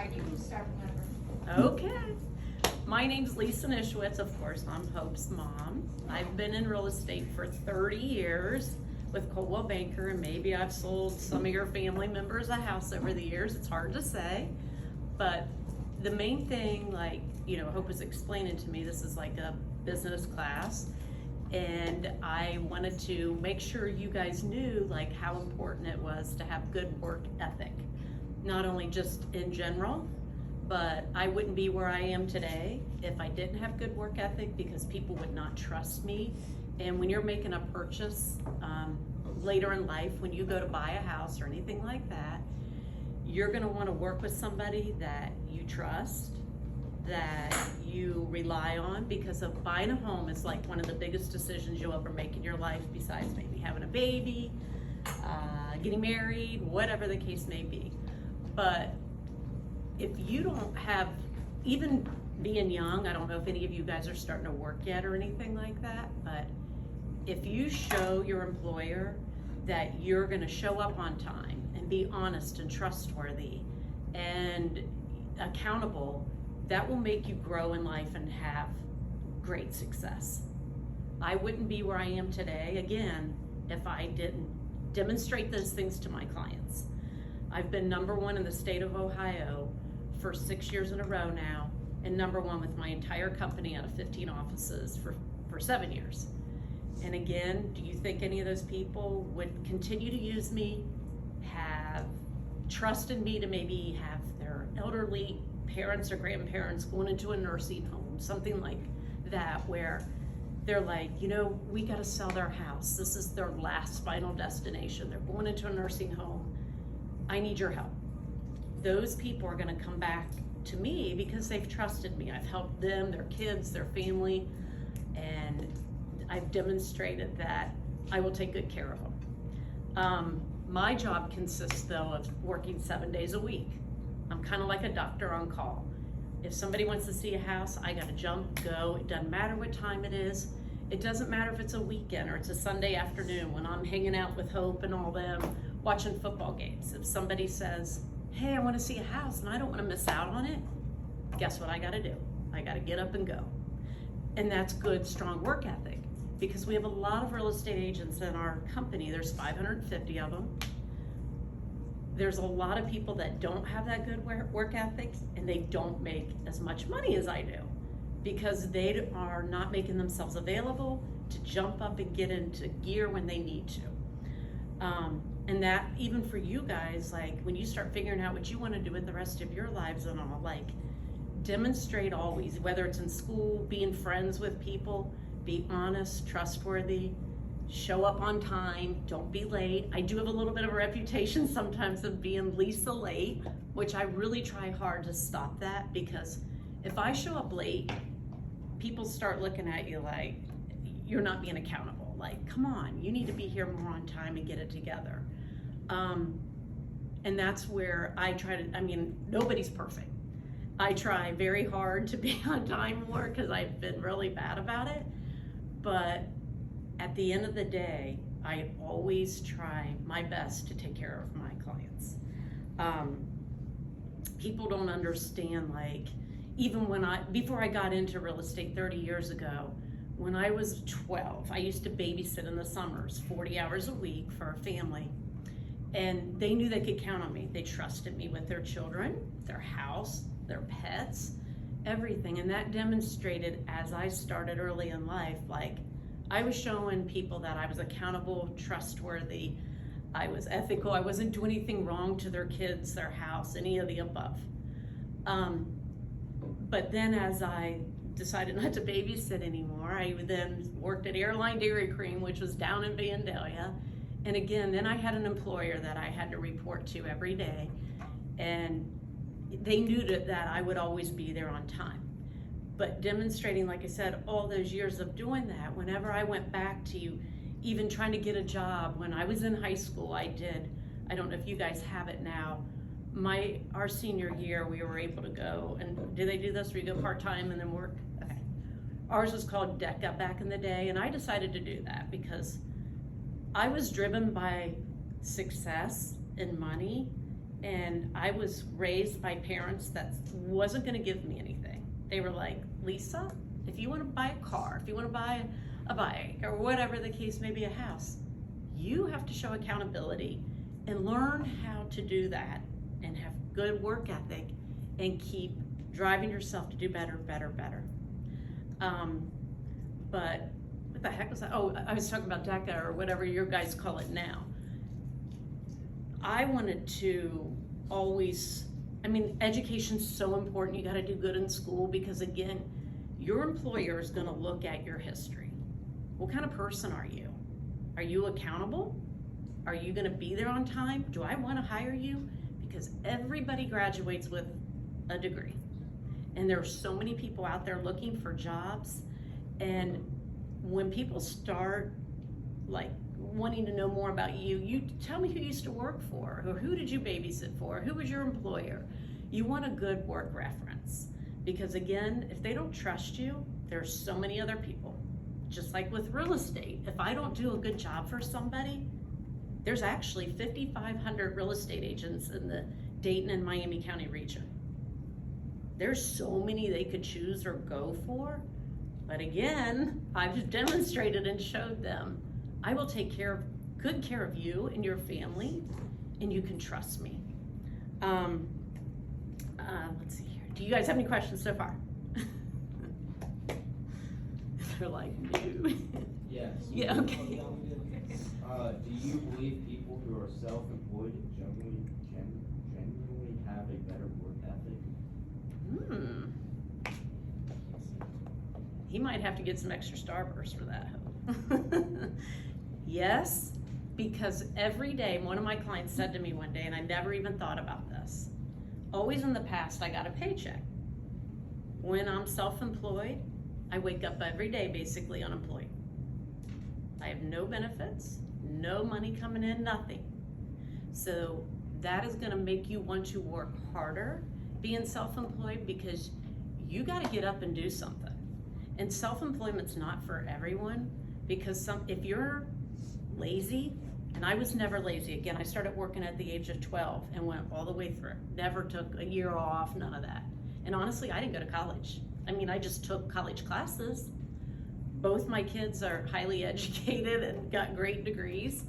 right, you can start whenever. Okay. My name's Lisa Nishwitz. Of course, I'm Hope's mom. I've been in real estate for 30 years with Coldwell Banker, and maybe I've sold some of your family members a house over the years. It's hard to say, but the main thing, like, Hope was explaining to me, this is like a business class, and I wanted to make sure you guys knew like how important it was to have good work ethic, not only just in general, but I wouldn't be where I am today if I didn't have good work ethic, because people would not trust me. And when you're making a purchase later in life, when you go to buy a house or anything like that, you're gonna wanna work with somebody that you trust, that you rely on, because of buying a home is like one of the biggest decisions you'll ever make in your life, besides maybe having a baby, getting married, whatever the case may be. But if you don't have, even being young, I don't know if any of you guys are starting to work yet or anything like that, but if you show your employer that you're gonna show up on time and be honest and trustworthy and accountable, that will make you grow in life and have great success. I wouldn't be where I am today, again, if I didn't demonstrate those things to my clients. I've been #1 in the state of Ohio for 6 years in a row now, and #1 with my entire company out of 15 offices for 7 years. And again, do you think any of those people would continue to use me, have trust in me to maybe have their elderly parents or grandparents going into a nursing home, something like that, where they're like, we gotta sell their house. This is their last final destination. They're going into a nursing home. I need your help. Those people are gonna come back to me because they've trusted me. I've helped them, their kids, their family, and I've demonstrated that I will take good care of them. My job consists though of working 7 days a week. I'm kind of like a doctor on call. If somebody wants to see a house, I gotta jump, go. It doesn't matter what time it is. It doesn't matter if it's a weekend or it's a Sunday afternoon when I'm hanging out with Hope and all them watching football games. If somebody says, hey, I wanna see a house and I don't wanna miss out on it, guess what I gotta do? I gotta get up and go. And that's good, strong work ethic, because we have a lot of real estate agents in our company. There's 550 of them. There's a lot of people that don't have that good work ethic, and they don't make as much money as I do, because they are not making themselves available to jump up and get into gear when they need to. And that, even for you guys, like when you start figuring out what you want to do with the rest of your lives and all, like demonstrate always, whether it's in school, being friends with people, be honest, trustworthy, show up on time, don't be late. I do have a little bit of a reputation sometimes of being Lisa late, which I really try hard to stop that, because if I show up late, people start looking at you like you're not being accountable. Like, come on, you need to be here more on time and get it together. And that's where I try to, nobody's perfect. I try very hard to be on time more because I've been really bad about it. But at the end of the day, I always try my best to take care of my clients. People don't understand, like, even before I got into real estate 30 years ago, when I was 12, I used to babysit in the summers, 40 hours a week for a family. And they knew they could count on me. They trusted me with their children, their house, their pets, everything. And that demonstrated, as I started early in life, like I was showing people that I was accountable, trustworthy, I was ethical, I wasn't doing anything wrong to their kids, their house, any of the above. But then as I decided not to babysit anymore, I then worked at Airline Dairy Cream, which was down in Vandalia. And again, then I had an employer that I had to report to every day, and they knew that I would always be there on time. But demonstrating, like I said, all those years of doing that, whenever I went back to even trying to get a job, when I was in high school, I don't know if you guys have it now, our senior year, we were able to go, and do they do this where you go part-time and then work? Okay. Ours was called DECA back in the day, and I decided to do that because I was driven by success and money, And I was raised by parents that wasn't gonna give me anything. They were like, Lisa, if you wanna buy a car, if you wanna buy a bike, or whatever the case may be, a house, you have to show accountability and learn how to do that and have good work ethic and keep driving yourself to do better, better, better. But what the heck was that? Oh, I was talking about DECA or whatever your guys call it now. I wanted to always, education's so important. You gotta do good in school because again, your employer is gonna look at your history. What kind of person are you? Are you accountable? Are you gonna be there on time? Do I wanna hire you? Because everybody graduates with a degree. And there are so many people out there looking for jobs. And when people start like wanting to know more about you, you tell me who you used to work for, or who did you babysit for, who was your employer. You want a good work reference. Because again, if they don't trust you, there's so many other people. Just like with real estate, if I don't do a good job for somebody, there's actually 5,500 real estate agents in the Dayton and Miami County region. There's so many they could choose or go for, but again, I've just demonstrated and showed them, I will take good care of you and your family, and you can trust me. Let's see here. Do you guys have any questions so far? They're like, no. Yes. Yeah, okay. Do you believe people who are self-employed genuinely have a better work ethic? He might have to get some extra Starburst for that. Yes, because every day, one of my clients said to me one day, and I never even thought about this, always in the past I got a paycheck. When I'm self-employed, I wake up every day basically unemployed. I have no benefits, no money coming in, nothing. So that is gonna make you want to work harder being self-employed because you gotta get up and do something. And self-employment's not for everyone because if you're lazy, and I was never lazy. Again, I started working at the age of 12 and went all the way through. Never took a year off, none of that. And honestly, I didn't go to college. I just took college classes. Both my kids are highly educated and got great degrees.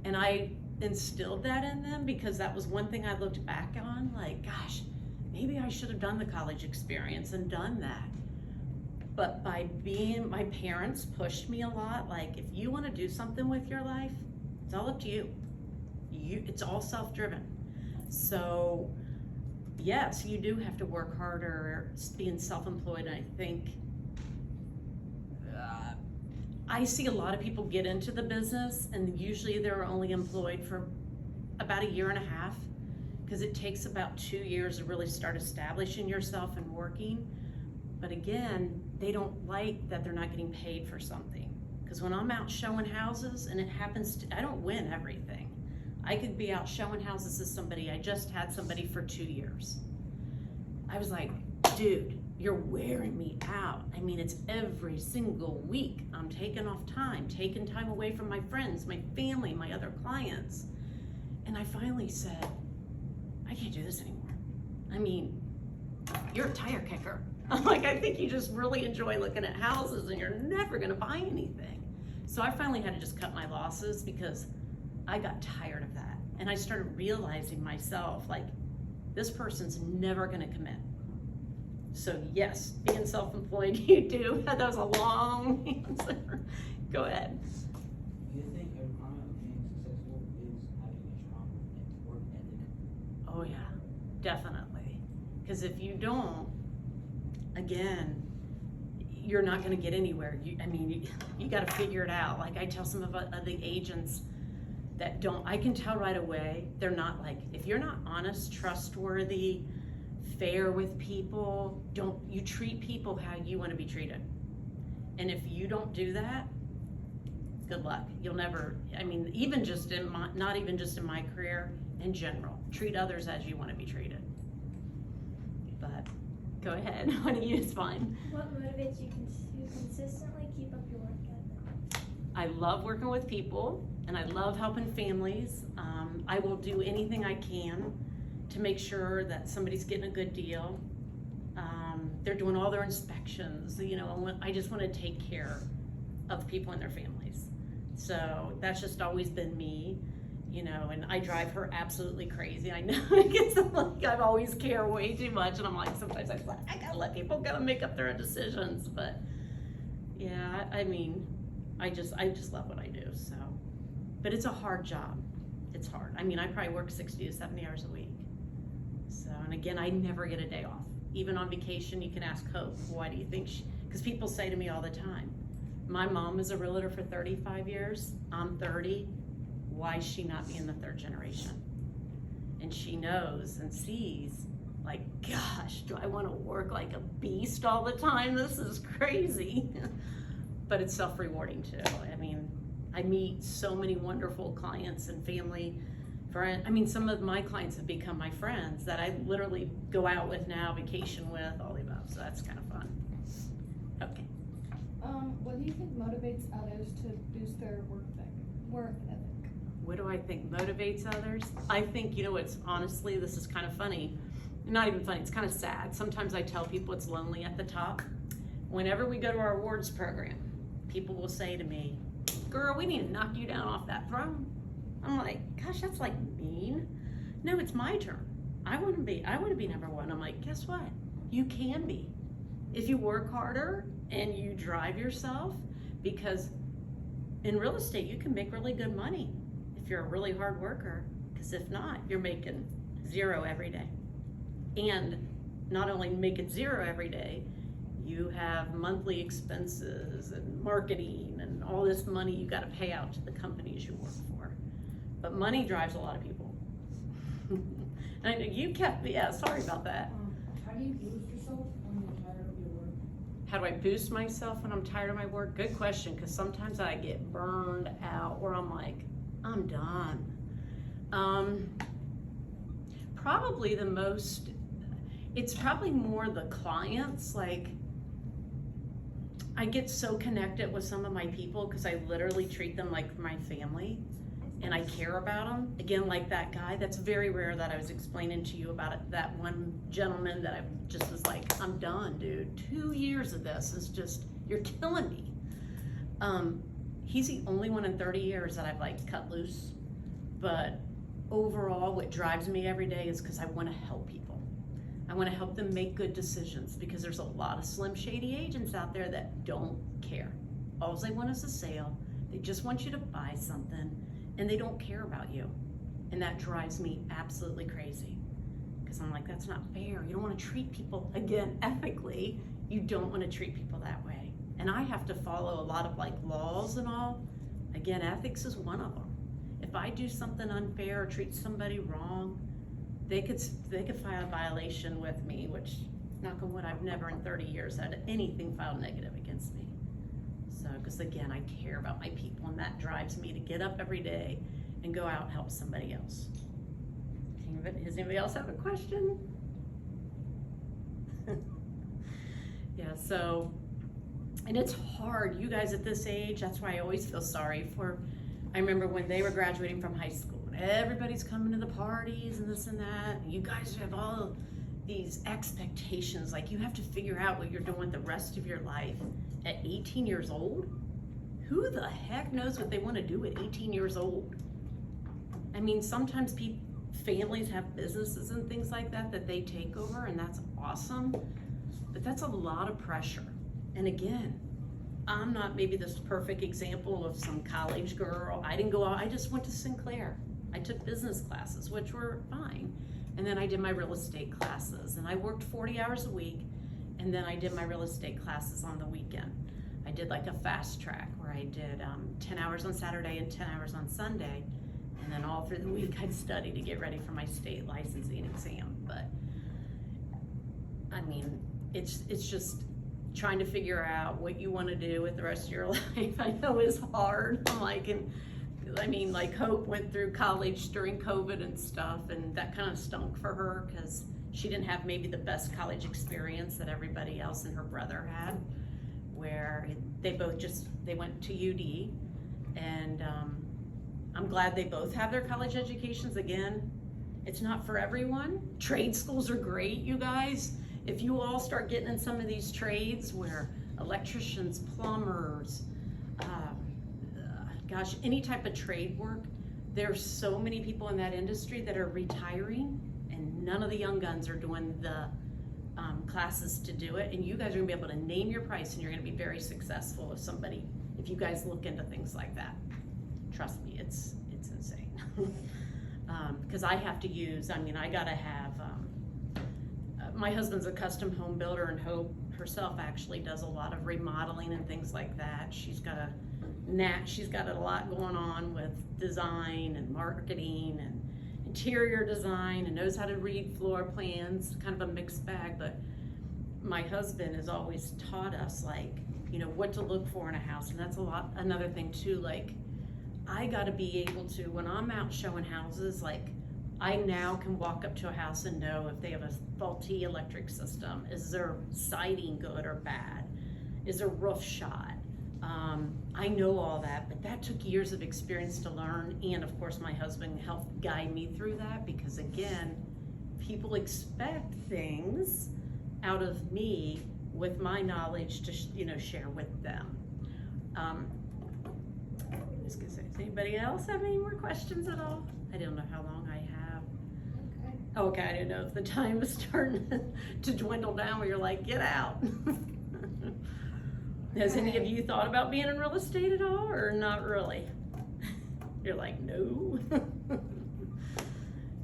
And I instilled that in them because that was one thing I looked back on, like, gosh, maybe I should have done the college experience and done that. But my parents pushed me a lot, like, if you wanna do something with your life, it's all up to you. It's all self-driven. So, yes, you do have to work harder being self-employed, and I think, I see a lot of people get into the business and usually they're only employed for about 1.5 years because it takes about 2 years to really start establishing yourself and working. But again, they don't like that they're not getting paid for something. Because when I'm out showing houses, and it happens I don't win everything. I could be out showing houses to somebody, I just had somebody for 2 years. I was like, dude, you're wearing me out. It's every single week. I'm taking time away from my friends, my family, my other clients. And I finally said, I can't do this anymore. You're a tire kicker. I'm like, I think you just really enjoy looking at houses and you're never gonna buy anything. So I finally had to just cut my losses because I got tired of that. And I started realizing myself, like, this person's never gonna commit. So yes, being self-employed, you do. That was a long answer. Go ahead. Do you think a requirement of being successful is having a strong work ethic? Oh yeah, definitely. Because if you don't, again, you're not gonna get anywhere. You gotta figure it out. Like I tell some of the agents that don't, I can tell right away, they're not like, if you're not honest, trustworthy, fair with people, you treat people how you wanna be treated. And if you don't do that, good luck. You'll never, even just not even just in my career, in general, treat others as you wanna be treated. But go ahead, what do you, it's fine. What motivates you to consistently keep up your work ethic? I love working with people and I love helping families. I will do anything I can to make sure that somebody's getting a good deal. They're doing all their inspections, you know, I just want to take care of people and their families. So that's just always been me, you know, and I drive her absolutely crazy. I know, because like, I always care way too much, and I'm like, sometimes I gotta let people go and make up their own decisions. But yeah, I mean, I just love what I do. So, but it's a hard job. It's hard. I mean, I probably work 60 to 70 hours a week. So, and again, I never get a day off. Even on vacation, you can ask Hope, why do you think because people say to me all the time, my mom is a realtor for 35 years, I'm 30, why is she not being the third generation? And she knows and sees, like, gosh, do I want to work like a beast all the time? This is crazy. But it's self-rewarding too. I mean, I meet so many wonderful clients and family friends. I mean, some of my clients have become my friends that I literally go out with now, vacation with, all the above. So that's kind of fun. Okay. What do you think motivates others to boost their work ethic? What do I think motivates others? I think, you know, it's honestly, this is kind of funny. Not even funny, it's kind of sad. Sometimes I tell people it's lonely at the top. Whenever we go to our awards program, people will say to me, girl, we need to knock you down off that throne. I'm like, gosh, that's like mean. No, it's my turn. I want to be number one. I'm like, guess what? You can be. If you work harder and you drive yourself, because in real estate, you can make really good money if you're a really hard worker, because if not, you're making zero every day. And not only making zero every day, you have monthly expenses and marketing and all this money you got to pay out to the companies you work for. But money drives a lot of people. I know you kept, yeah, sorry about that. How do you boost yourself when you're tired of your work? How do I boost myself when I'm tired of my work? Good question, because sometimes I get burned out where I'm like, I'm done. Probably the most, it's probably more the clients. Like, I get so connected with some of my people because I literally treat them like my family. And I care about them. Again, like that guy, that's very rare that I was explaining to you about it. That one gentleman that I just was like, I'm done, dude. 2 years of this is just, you're killing me. He's the only one in 30 years that I've like cut loose. But overall, what drives me every day is because I want to help people. I want to help them make good decisions, because there's a lot of slim shady agents out there that don't care. All they want is a sale. They just want you to buy something. And they don't care about you. And that drives me absolutely crazy. Because I'm like, that's not fair. You don't want to treat people, again, ethically. You don't want to treat people that way. And I have to follow a lot of like laws and all. Again, ethics is one of them. If I do something unfair or treat somebody wrong, they could file a violation with me, which, knock on wood, I've never in 30 years had anything filed negative against me. So, because again, I care about my people, and that drives me to get up every day and go out and help somebody else. Does anybody else have a question? Yeah, so, and it's hard. You guys at this age, that's why I always feel sorry for, I remember when they were graduating from high school, and everybody's coming to the parties and this and that, and you guys have all these expectations, like you have to figure out what you're doing the rest of your life at 18 years old. Who the heck knows what they want to do at 18 years old? I mean, sometimes families have businesses and things like that they take over, and that's awesome, but that's a lot of pressure. And again, I'm not maybe this perfect example of some college girl. I didn't go out, I just went to Sinclair. I took business classes, which were fine. And then I did my real estate classes, and I worked 40 hours a week, and then I did my real estate classes on the weekend. I did like a fast track where I did 10 hours on Saturday and 10 hours on Sunday, and then all through the week I'd study to get ready for my state licensing exam. But I mean, it's just trying to figure out what you want to do with the rest of your life. I know it's hard. I'm like, like Hope went through college during COVID and stuff, and that kind of stunk for her because she didn't have maybe the best college experience that everybody else and her brother had, where they went to UD, and I'm glad they both have their college educations. Again, It's not for everyone. Trade schools are great, you guys. If you all start getting in some of these trades where electricians, plumbers, gosh, any type of trade work, there's so many people in that industry that are retiring, and none of the young guns are doing the classes to do it. And you guys are gonna be able to name your price, and you're gonna be very successful if you guys look into things like that. Trust me, it's insane. Because I have to use, I gotta have, my husband's a custom home builder, and Hope herself actually does a lot of remodeling and things like that. She's got a lot going on with design and marketing and interior design, and knows how to read floor plans, kind of a mixed bag. But my husband has always taught us, like, what to look for in a house. And that's another thing too, like, I gotta be able to, when I'm out showing houses, like, I now can walk up to a house and know if they have a faulty electric system. Is their siding good or bad? Is their roof shot? I know all that, but that took years of experience to learn. And of course, my husband helped guide me through that, because again, people expect things out of me with my knowledge to, share with them. I was gonna say, does anybody else have any more questions at all? I don't know how long I have. Okay, I didn't know if the time was starting to dwindle down where you're like, get out. Has any of you thought about being in real estate at all, or not really? You're like, no.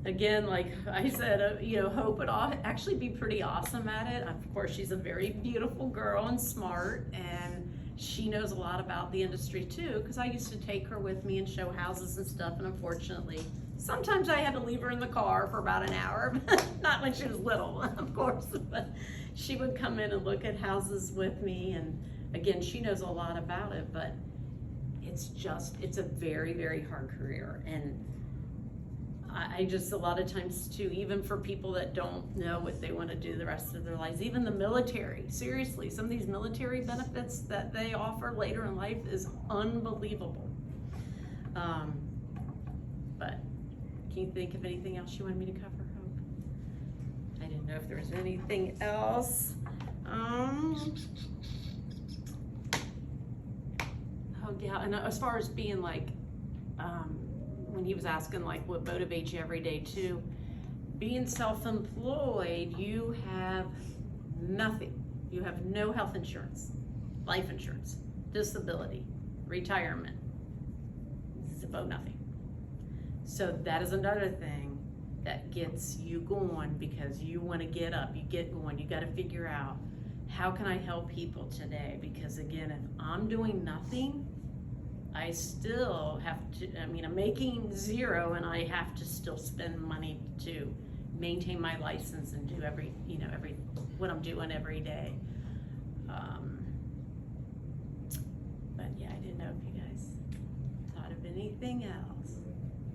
Again, like I said, Hope would actually be pretty awesome at it. Of course, she's a very beautiful girl and smart, and she knows a lot about the industry too, because I used to take her with me and show houses and stuff, and unfortunately, sometimes I had to leave her in the car for about an hour. Not when she was little, of course, but she would come in and look at houses with me, and again, she knows a lot about it, but it's a very, very hard career. And I just, a lot of times too, even for people that don't know what they want to do the rest of their lives, even the military, seriously, some of these military benefits that they offer later in life is unbelievable. But can you think of anything else you wanted me to cover, Hope? I didn't know if there was anything else. Oh yeah, and as far as being like, when he was asking like what motivates you every day too, being self-employed, you have nothing. You have no health insurance, life insurance, disability, retirement, zippo nothing. So that is another thing that gets you going, because you want to get up, you get going, you got to figure out, how can I help people today? Because again, if I'm doing nothing, I still have to, I'm making zero, and I have to still spend money to maintain my license and do what I'm doing every day. But yeah, I didn't know if you guys thought of anything else.